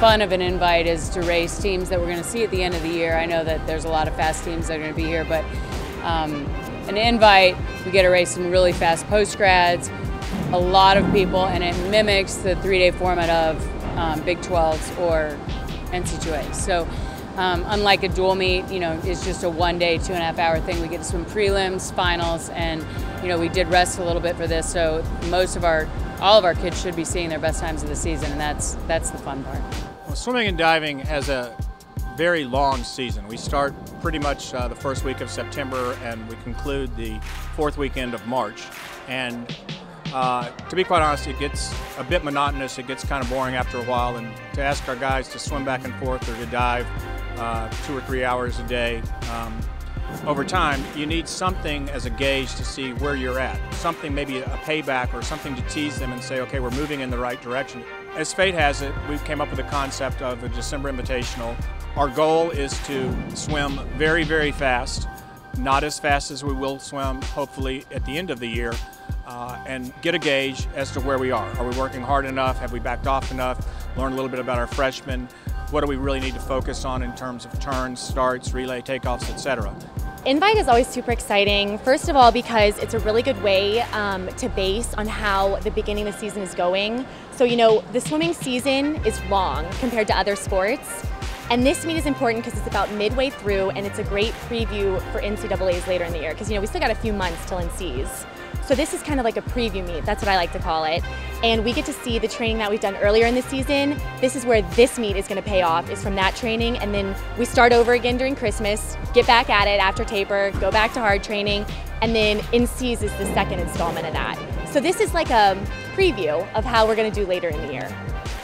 fun of an invite is to race teams that we're going to see at the end of the year. I know that there's a lot of fast teams that are going to be here, but an invite, we get to race some really fast post-grads, a lot of people, and it mimics the 3-day format of Big 12s or NC2As. So unlike a dual meet, it's just a 1-day, 2.5-hour thing. We get to swim prelims, finals, and we did rest a little bit for this, so all of our kids should be seeing their best times of the season, and that's the fun part. Well, swimming and diving has a very long season. We start pretty much the first week of September and we conclude the fourth weekend of March. And to be quite honest, it gets a bit monotonous. It gets kind of boring after a while, and to ask our guys to swim back and forth or to dive 2 or 3 hours a day, over time, you need something as a gauge to see where you're at. Something, maybe a payback or something to tease them and say, okay, we're moving in the right direction. As fate has it, we came up with the concept of a December Invitational. Our goal is to swim very, very fast, not as fast as we will swim, hopefully, at the end of the year, and get a gauge as to where we are. Are we working hard enough? Have we backed off enough? Learn a little bit about our freshmen. What do we really need to focus on in terms of turns, starts, relay, takeoffs, etc.? Invite is always super exciting, first of all because it's a really good way to base on how the beginning of the season is going. So the swimming season is long compared to other sports, and this meet is important because it's about midway through and it's a great preview for NCAAs later in the year because we still got a few months till NCs. So this is kind of like a preview meet, that's what I like to call it. And we get to see the training that we've done earlier in the season. This is where this meet is going to pay off, is from that training, and then we start over again during Christmas, get back at it after taper, go back to hard training, and then NCs is the second installment of that. So this is like a preview of how we're going to do later in the year.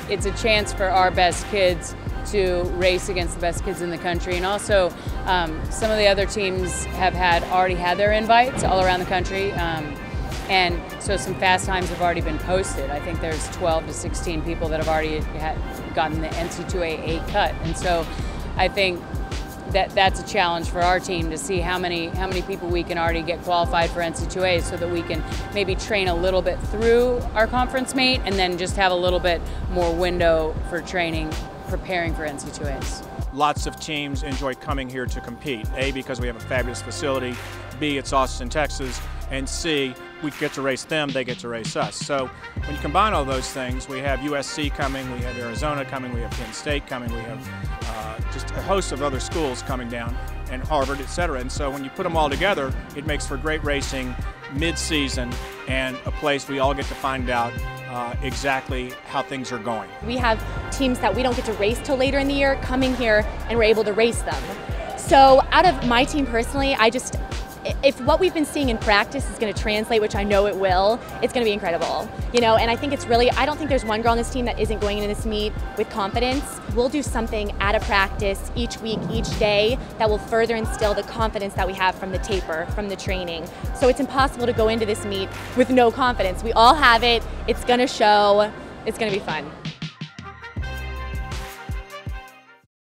It's a chance for our best kids to race against the best kids in the country, and also some of the other teams have already had their invites all around the country. And so some fast times have already been posted. I think there's 12 to 16 people that have already gotten the NC2A 8 cut. And so I think that's a challenge for our team to see how many people we can already get qualified for NC2A so that we can maybe train a little bit through our conference meet and then just have a little bit more window for training, preparing for NC2As. Lots of teams enjoy coming here to compete. A, because we have a fabulous facility. B, it's Austin, Texas. And C, we get to race them, they get to race us. So when you combine all those things, we have USC coming, we have Arizona coming, we have Penn State coming, we have just a host of other schools coming down, and Harvard, etc. And so when you put them all together, it makes for great racing mid-season and a place we all get to find out exactly how things are going. We have teams that we don't get to race till later in the year coming here, and we're able to race them. So out of my team personally, if what we've been seeing in practice is going to translate, which I know it will, it's going to be incredible. And I think I don't think there's one girl on this team that isn't going into this meet with confidence. We'll do something at a practice each week, each day, that will further instill the confidence that we have from the taper, from the training. So it's impossible to go into this meet with no confidence. We all have it, it's going to show, it's going to be fun.